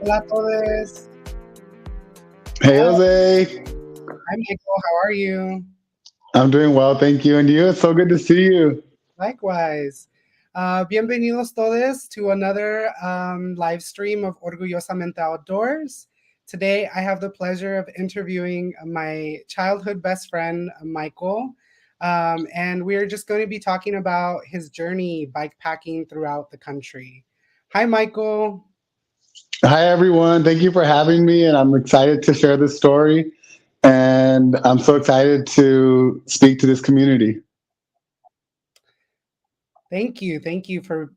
Hola todos. Hey, Hi, Jose. Michael. How are you? I'm doing well, thank you. And you? It's so good to see you. Likewise. Bienvenidos todos to another live stream of Orgullosamente Outdoors. Today, I have the pleasure of interviewing my childhood best friend, Michael. And we're just going to be talking about his journey bike packing throughout the country. Hi, Michael. Hi, everyone. Thank you for having me. And I'm excited to share this story. And I'm so excited to speak to this community. Thank you for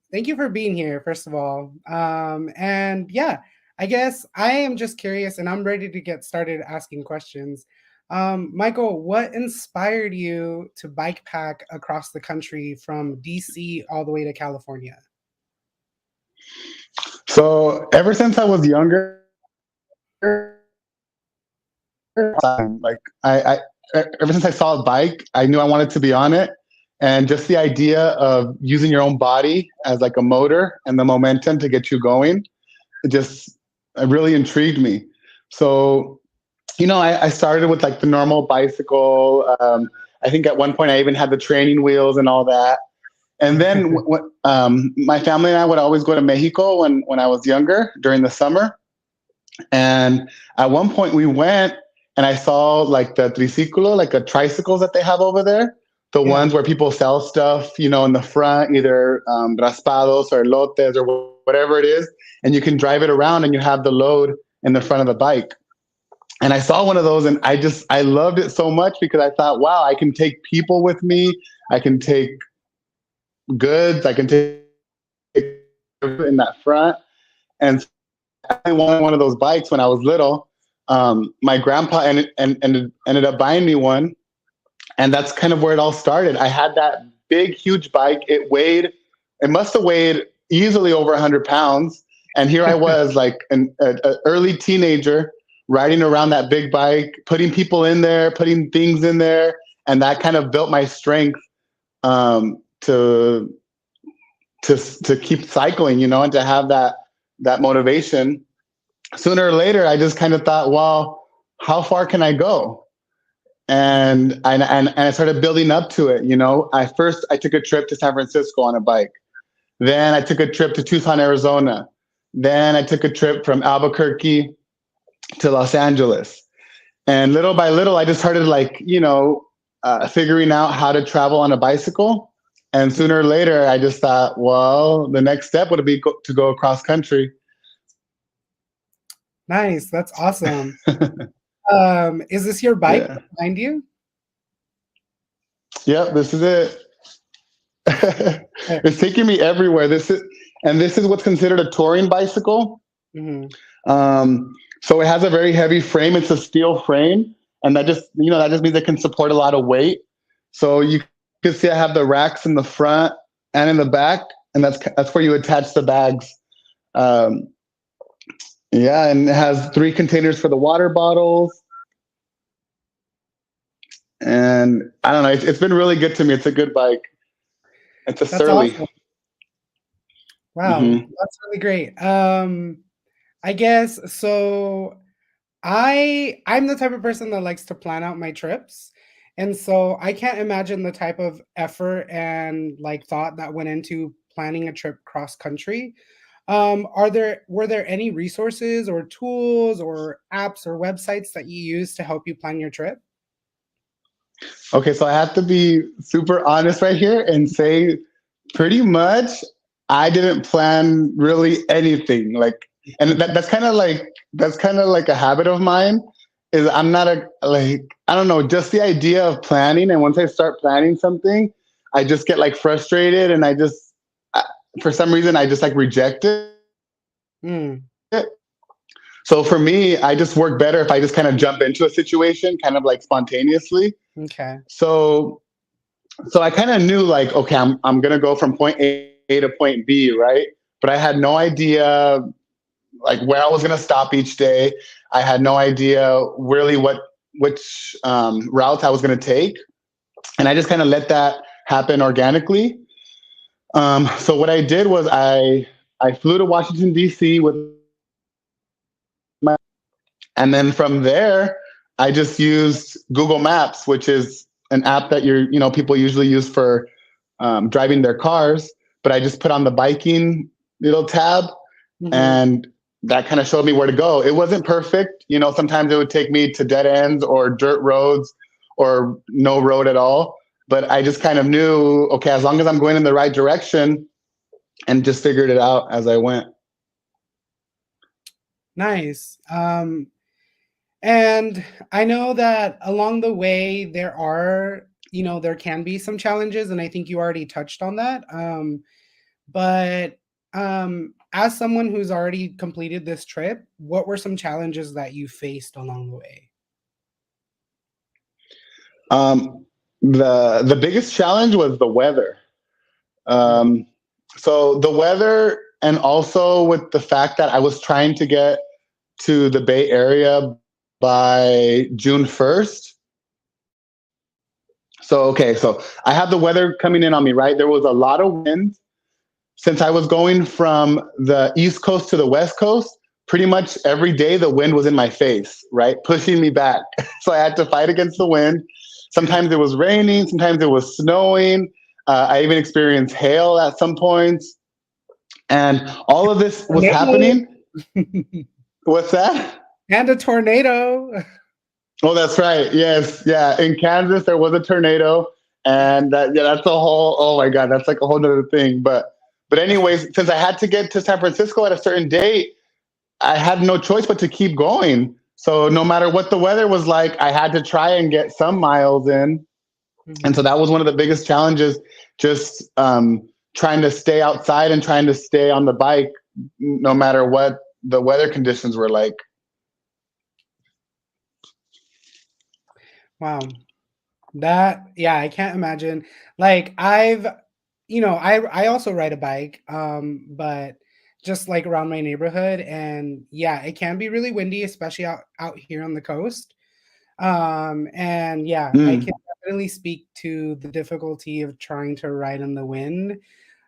being here, first of all. And yeah, I guess I am just curious and I'm ready to get started asking questions. Michael, what inspired you to bike pack across the country from DC all the way to California? So, ever since I was younger, like ever since I saw a bike, I knew I wanted to be on it. And just the idea of using your own body as like a motor and the momentum to get you going, it really intrigued me. So, I started with like the normal bicycle. I think at one point I even had the training wheels and all that. And then my family and I would always go to Mexico when I was younger during the summer. And at one point we went and I saw like the triciclo, like the tricycles that they have over there. The Yeah. ones where people sell stuff, in the front, either raspados or elotes or whatever it is. And you can drive it around and you have the load in the front of the bike. And I saw one of those and I loved it so much because I thought, wow, I can take people with me. I can take goods. I can take in that front. And I wanted one of those bikes when I was little. My grandpa ended up buying me one. And that's kind of where it all started. I had that big, huge bike. It must have weighed easily over 100 pounds. And here I was like an early teenager riding around that big bike, putting people in there, putting things in there. And that kind of built my strength to keep cycling, and to have that motivation. Sooner or later, I just kind of thought, well, how far can I go? And I started building up to it. I took a trip to San Francisco on a bike. Then I took a trip to Tucson, Arizona. Then I took a trip from Albuquerque to Los Angeles. And little by little, I just started figuring out how to travel on a bicycle. And sooner or later, I just thought, well, the next step would be to go across country. Nice. That's awesome. Is this your bike behind you? Yep, this is it. It's taking me everywhere. This is what's considered a touring bicycle. Mm-hmm. So it has a very heavy frame. It's a steel frame, and that just means it can support a lot of weight. So you can see I have the racks in the front and in the back, and that's where you attach the bags. Yeah, and it has 3 containers for the water bottles. And I don't know, it's been really good to me. It's a good bike. It's a Surly. Awesome. Wow, That's really great. I guess so. I'm the type of person that likes to plan out my trips, and so I can't imagine the type of effort and like thought that went into planning a trip cross country. Were there any resources or tools or apps or websites that you use to help you plan your trip? Okay, so I have to be super honest right here and say pretty much I didn't plan really anything. And that's kind of like a habit of mine. Is I'm not I don't know, just the idea of planning, and once I start planning something, I just get frustrated, and for some reason I just reject it. So for me, I just work better if I just kind of jump into a situation, kind of like spontaneously. Okay. So I kind of knew like, okay, I'm gonna go from point A to point B, right? But I had no idea like where I was gonna stop each day. I had no idea really which routes I was gonna take, and I just kind of let that happen organically. So what I did was I flew to Washington D.C. with my, and then from there I just used Google Maps, which is an app that people usually use for driving their cars. But I just put on the biking little tab, Mm-hmm. and that kind of showed me where to go. It wasn't perfect, sometimes it would take me to dead ends or dirt roads or no road at all. But I just kind of knew, okay, as long as I'm going in the right direction, and just figured it out as I went. Nice. And I know that along the way there are, there can be some challenges, and I think you already touched on that. But as someone who's already completed this trip, what were some challenges that you faced along the way? The biggest challenge was the weather. Mm. So the weather, and also with the fact that I was trying to get to the Bay Area by June 1st. So I have the weather coming in on me, right? There was a lot of wind. Since I was going from the East Coast to the West Coast, pretty much every day the wind was in my face, right? Pushing me back. So I had to fight against the wind. Sometimes it was raining, sometimes it was snowing. I even experienced hail at some points. And all of this was Tornado. happening. What's that? And a tornado. Oh, that's right. Yes. Yeah. In Kansas, there was a tornado. And that's a whole, oh my God, that's like a whole other thing. But anyways, since I had to get to San Francisco at a certain date, I had no choice but to keep going. So no matter what the weather was like, I had to try and get some miles in. And so Mhm. that was one of the biggest challenges, just trying to stay outside and trying to stay on the bike, no matter what the weather conditions were like. Wow. Yeah, I can't imagine. Like I also ride a bike, but just like around my neighborhood, and yeah, it can be really windy, especially out here on the coast. And yeah, I Mm. can definitely speak to the difficulty of trying to ride in the wind.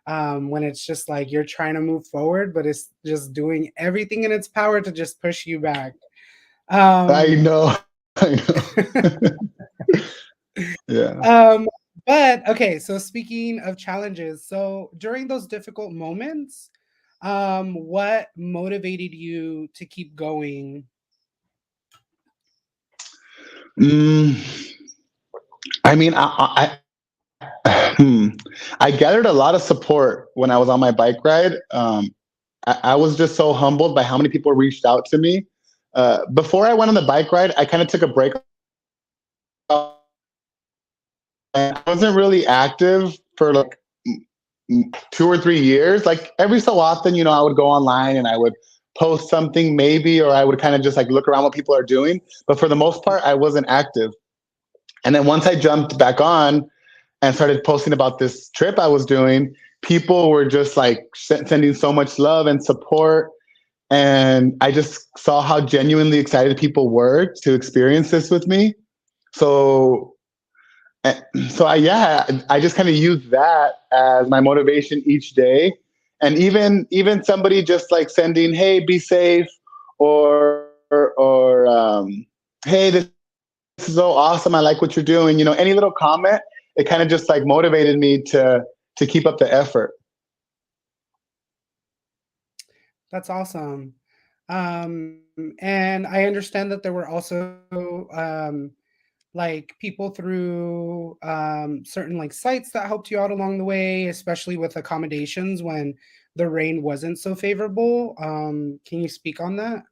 When it's just like you're trying to move forward, but it's just doing everything in its power to just push you back. I Um, know. I know. Yeah. Um, but okay, so speaking of challenges, so during those difficult moments, what motivated you to keep going? Mm, I mean, I gathered a lot of support when I was on my bike ride. I was just so humbled by how many people reached out to me. Before I went on the bike ride, I kind of took a break. I wasn't really active for like 2 or 3 years. Like every so often, I would go online and I would post something maybe, or I would kind of just like look around what people are doing. But for the most part, I wasn't active. And then once I jumped back on and started posting about this trip I was doing, people were just like sending so much love and support. And I just saw how genuinely excited people were to experience this with me. So, I just kind of use that as my motivation each day. And even somebody just like sending, "Hey, be safe," or "Hey, this is so awesome. I like what you're doing." Any little comment, it kind of just like motivated me to keep up the effort. That's awesome. Um, and I understand that there were also like people through certain like sites that helped you out along the way, especially with accommodations when the rain wasn't so favorable. Can you speak on that?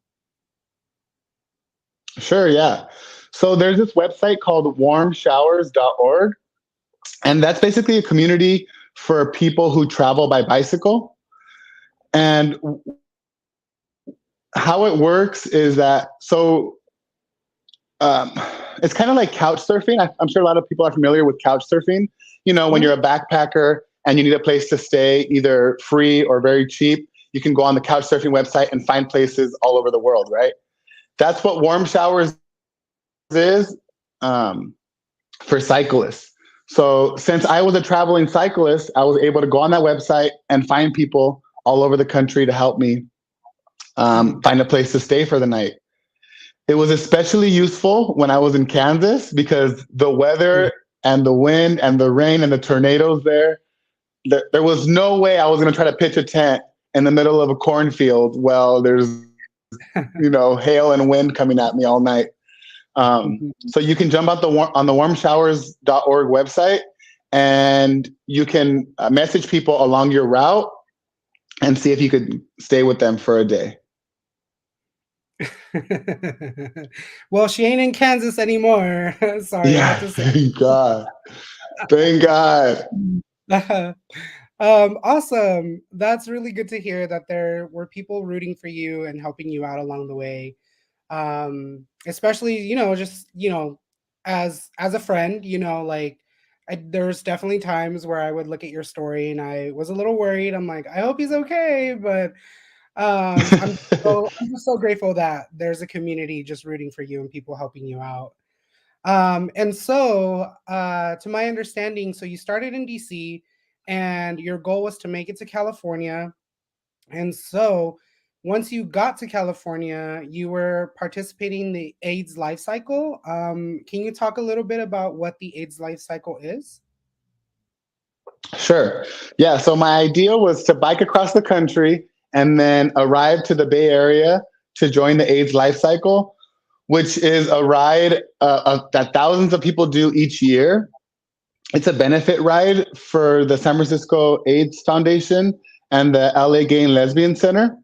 Sure, yeah. So there's this website called warmshowers.org, and that's basically a community for people who travel by bicycle. And how it works is that um, it's kind of like couch surfing. I'm sure a lot of people are familiar with couch surfing. You know, when Mhm. you're a backpacker and you need a place to stay, either free or very cheap, you can go on the couch surfing website and find places all over the world, right? That's what warm showers is um, for cyclists. So since I was a traveling cyclist, I was able to go on that website and find people all over the country to help me Mhm. find a place to stay for the night. It was especially useful when I was in Kansas because the Mhm. weather and the wind and the rain and the tornadoes there was no way I was going to try to pitch a tent in the middle of a cornfield while there's, hail and wind coming at me all night. Mhm. So you can jump on the warmshowers.org website and you can message people along your route and see if you could stay with them for a day. Well, she ain't in Kansas anymore. Sorry, I Yeah, have to say. thank God. Thank God. Awesome. That's really good to hear that there were people rooting for you and helping you out along the way. Especially, just, as a friend, like there's definitely times where I would look at your story and I was a little worried. I'm like, I hope he's okay, but I'm just so grateful that there's a community just rooting for you and people helping you out. And so, to my understanding, so you started in DC and your goal was to make it to California. And so, once you got to California, you were participating in the AIDS life cycle. Can you talk a little bit about what the AIDS life cycle is? Sure. Yeah. So my idea was to bike across the country and then arrive to the Bay Area to join the AIDS Life Cycle, which is a ride that thousands of people do each year. It's a benefit ride for the San Francisco AIDS Foundation and the LA Gay and Lesbian Center.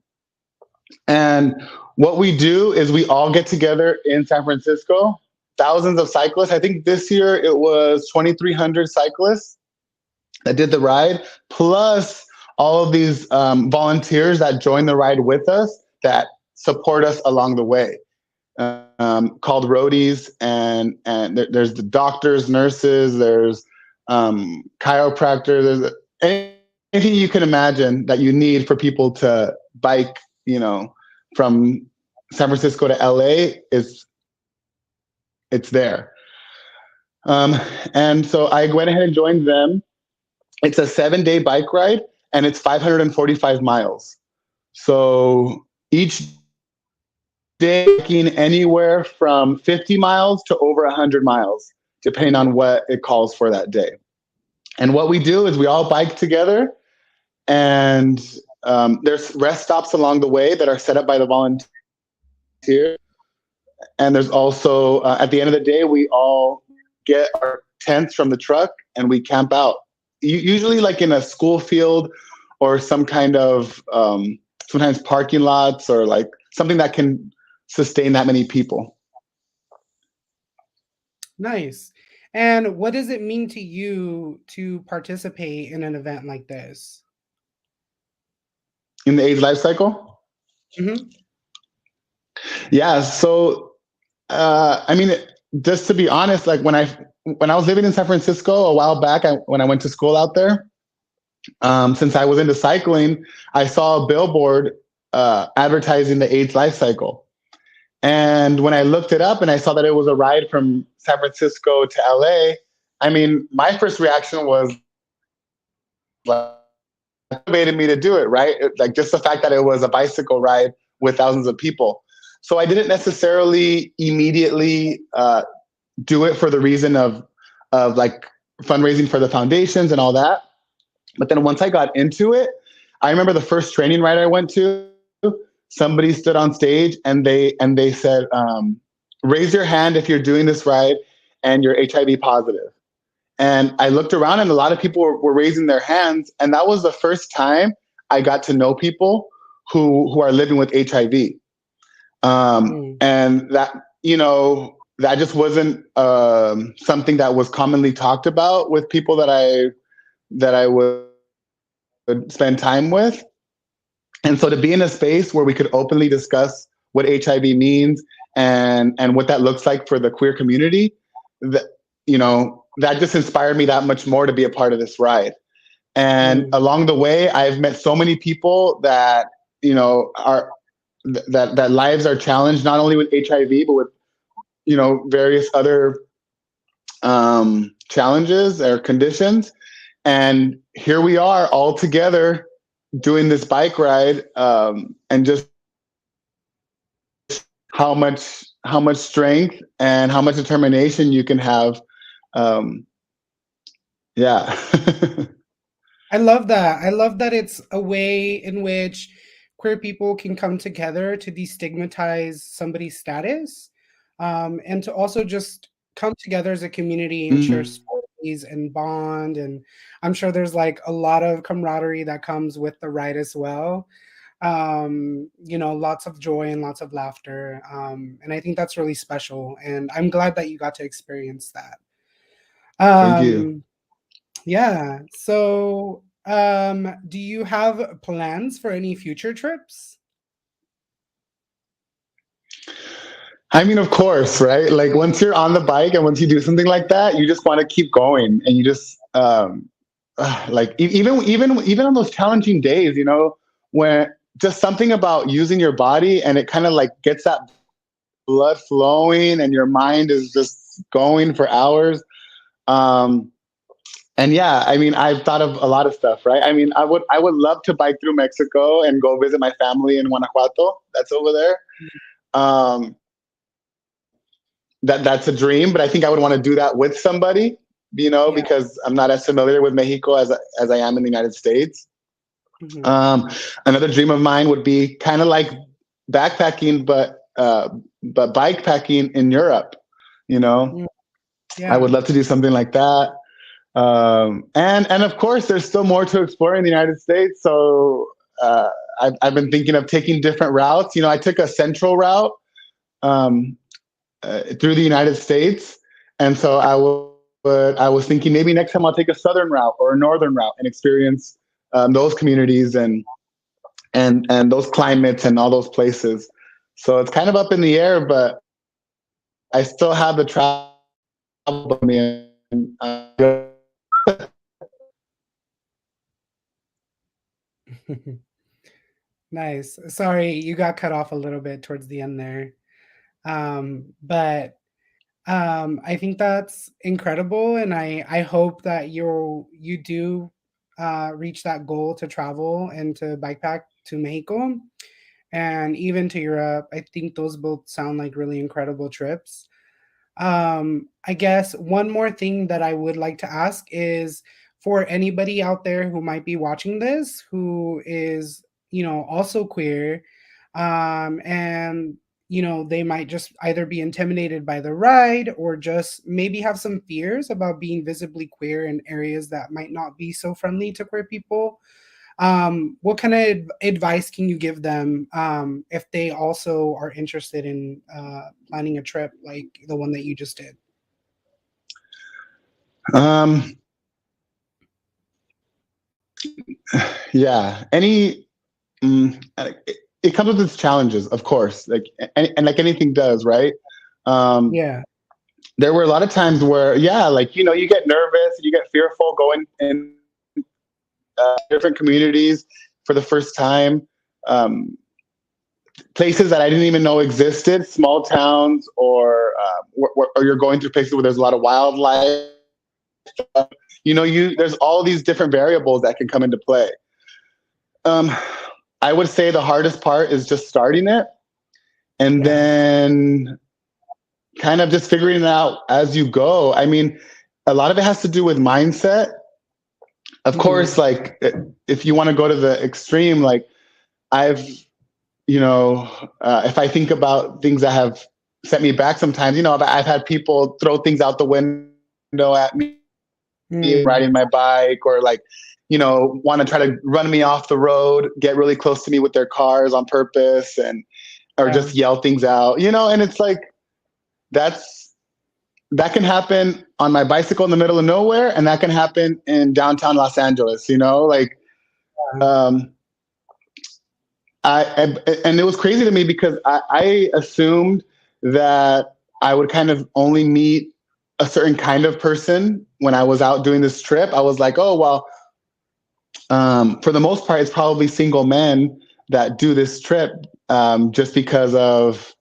And what we do is we all get together in San Francisco, thousands of cyclists. I think this year it was 2,300 cyclists that did the ride, plus all of these volunteers that join the ride with us that support us along the way, called roadies. And there's the doctors, nurses, there's chiropractors, there's anything you can imagine that you need for people to bike, from San Francisco to LA is it's there. Um, and so I went ahead and joined them. It's a 7-day bike ride and it's 545 miles. So each day, biking anywhere from 50 miles to over 100 miles, depending on what it calls for that day. And what we do is we all bike together, and there's rest stops along the way that are set up by the volunteers. And there's also, at the end of the day, we all get our tents from the truck and we camp out, usually like in a school field or some kind of sometimes parking lots or like something that can sustain that many people. Nice. And what does it mean to you to participate in an event like this? In the AIDS life cycle? Hmm. Yeah. So, I mean, just to be honest, like when I was living in San Francisco a while back, when I went to school out there, since I was into cycling, I saw a billboard advertising the AIDS life cycle. And when I looked it up and I saw that it was a ride from San Francisco to LA, I mean, my first reaction was like, motivated me to do it, right? Like just the fact that it was a bicycle ride with thousands of people. So I didn't necessarily immediately do it for the reason of like fundraising for the foundations and all that. But then once I got into it, I remember the first training ride I went to, somebody stood on stage and they said, raise your hand if you're doing this ride and you're HIV positive. And I looked around and a lot of people were raising their hands. And that was the first time I got to know people who are living with HIV. Mm. And that just wasn't something that was commonly talked about with people that I would spend time with. And so to be in a space where we could openly discuss what HIV means and what that looks like for the queer community, that, that just inspired me that much more to be a part of this ride. And along the way, I've met so many people that, are that lives are challenged not only with HIV, but with, various other challenges or conditions. And here we are all together doing this bike ride, and just how much strength and how much determination you can have. Yeah. I love that. I love that it's a way in which queer people can come together to destigmatize somebody's status, and to also just come together as a community and share Mm, stories and bond. And I'm sure there's like a lot of camaraderie that comes with the ride as well. Lots of joy and lots of laughter. And I think that's really special. And I'm glad that you got to experience that. thank you. Um, yeah. So, do you have plans for any future trips? I mean, of course, right? Like once you're on the bike and once you do something like that, you just want to keep going, and you just like even on those challenging days, when just something about using your body and it kind of like gets that blood flowing and your mind is just going for hours. Um, and yeah, I mean, I've thought of a lot of stuff, right? I mean, I would love to bike through Mexico and go visit my family in Guanajuato. That's over there. Um, that's a dream, but I think I would want to do that with somebody, Yeah. because I'm not as familiar with Mexico as I am in the United States. Mhm. Um, Another dream of mine would be kind of like backpacking, but bike packing in Europe. You know, Mm, I would yeah. love to do something like that. And of course, there's still more to explore in the United States. So I've been thinking of taking different routes. I took a central route, um, through the United States, and so I was thinking maybe next time I'll take a southern route or a northern route and experience those communities and those climates and all those places. So it's kind of up in the air, but I still have the travel with me. Nice. Sorry, you got cut off a little bit towards the end there. But I think that's incredible, and I hope that you do reach that goal to travel and to bikepack to Mexico and even to Europe. I think those both sound like really incredible trips. I guess one more thing that I would like to ask is for anybody out there who might be watching this who is, also queer, and they might just either be intimidated by the ride or just maybe have some fears about being visibly queer in areas that might not be so friendly to queer people. What kind of advice can you give them, if they also are interested in planning a trip like the one that you just did? Um, yeah, it comes with its challenges, of course, like and like anything does, right? Um, Yeah. there were a lot of times where, yeah, like you get nervous, you get fearful going in different communities for the first time. Um, Places that I didn't even know existed, small towns, or you're going through places where there's a lot of wildlife. You there's all these different variables that can come into play. Um, I would say the hardest part is just starting it, and Yeah. then kind of just figuring it out as you go. I mean, a lot of it has to do with mindset. Of course, Mhm. like if you want to go to the extreme, like I've, if I think about things that have set me back sometimes, I've had people throw things out the window at me Mm. riding my bike, or like, want to try to run me off the road, get really close to me with their cars on purpose, and or Yeah. just yell things out, and it's like that can happen on my bicycle in the middle of nowhere, and that can happen in downtown Los Angeles, like, um and it was crazy to me because I assumed that I would kind of only meet a certain kind of person when I was out doing this trip. I was like, oh, well, for the most part, it's probably single men that do this trip, just because of,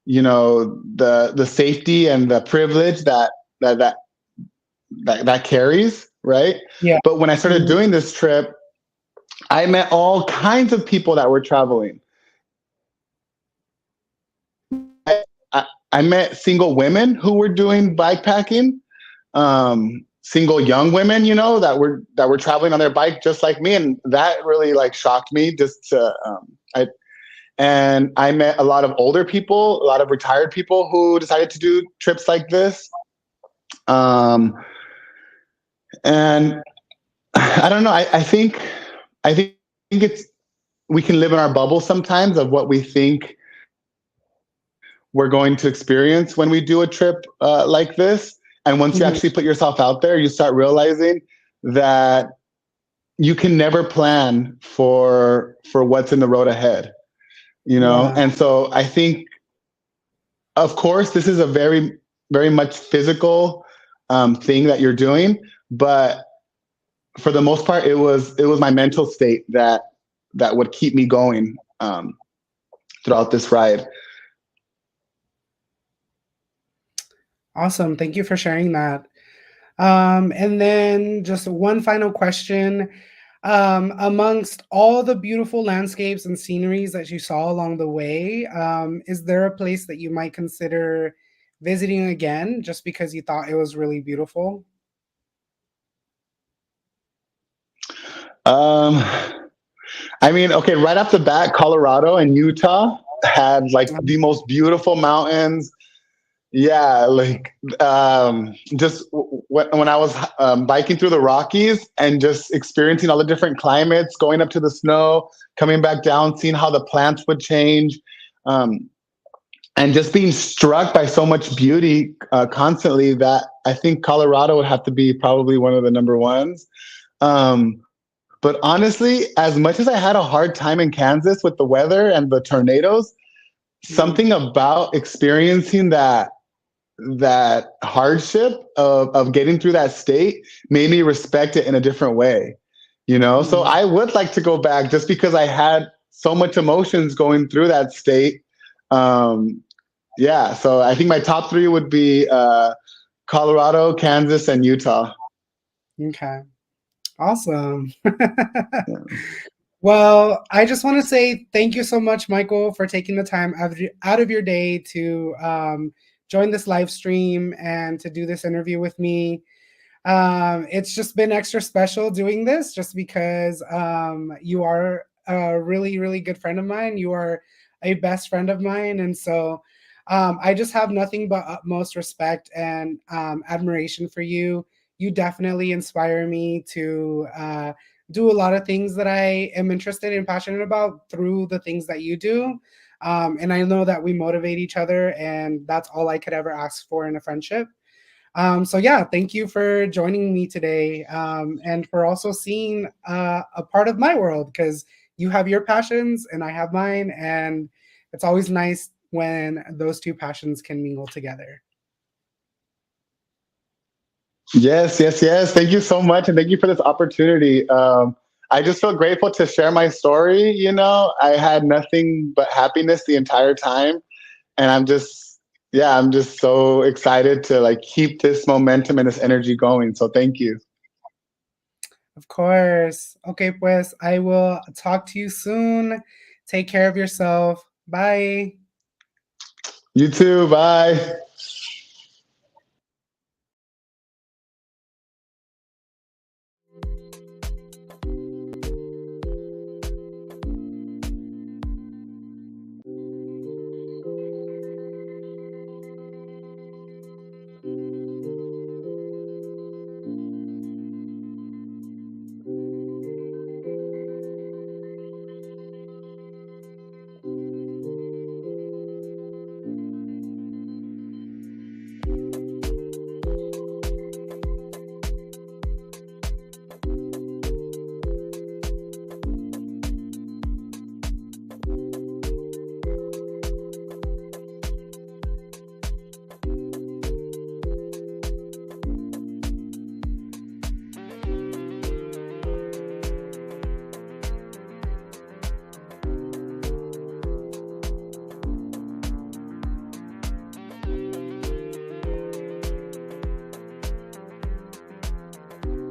the safety and the privilege that that that carries, right? Yeah. But when I started doing this trip, I met all kinds of people that were traveling. I met single women who were doing bikepacking, single young women, that were traveling on their bike just like me, and that really like shocked me. I met a lot of older people, a lot of retired people who decided to do trips like this. And I don't know. I think it's we can live in our bubble sometimes of what we think we're going to experience when we do a trip like this. And once you actually put yourself out there, you start realizing that you can never plan for what's in the road ahead, Yeah. And so I think, of course, this is a very, very much physical thing that you're doing, but for the most part, it was my mental state that would keep me going throughout this ride. Awesome. Thank you for sharing that. And then just one final question. Amongst all the beautiful landscapes and sceneries that you saw along the way, is there a place that you might consider visiting again just because you thought it was really beautiful? Um, I mean, okay, right off the bat, Colorado and Utah had like the most beautiful mountains. Yeah, like just when I was biking through the Rockies and just experiencing all the different climates, going up to the snow, coming back down, seeing how the plants would change, um, and just being struck by so much beauty constantly, that I think Colorado would have to be probably one of the number ones. Um, but honestly, as much as I had a hard time in Kansas with the weather and the tornadoes, something about experiencing that hardship of getting through that state made me respect it in a different way, So I would like to go back just because I had so much emotions going through that state. Yeah, so I think my top three would be Colorado, Kansas, and Utah. Okay. Awesome. Well, I just want to say thank you so much, Michael, for taking the time out of your day to join this live stream and to do this interview with me. It's just been extra special doing this just because you are a really, really good friend of mine. You are a best friend of mine. And so I just have nothing but utmost respect and admiration for you. You definitely inspire me to do a lot of things that I am interested and passionate about through the things that you do. And I know that we motivate each other, and that's all I could ever ask for in a friendship. So yeah, thank you for joining me today, and for also seeing a part of my world, because you have your passions and I have mine, and it's always nice when those two passions can mingle together. Yes, yes, yes. Thank you so much, and thank you for this opportunity. I just feel grateful to share my story. I had nothing but happiness the entire time, and I'm just so excited to like keep this momentum and this energy going. So thank you. Of course. Okay, pues I will talk to you soon. Take care of yourself. Bye. You too. Bye.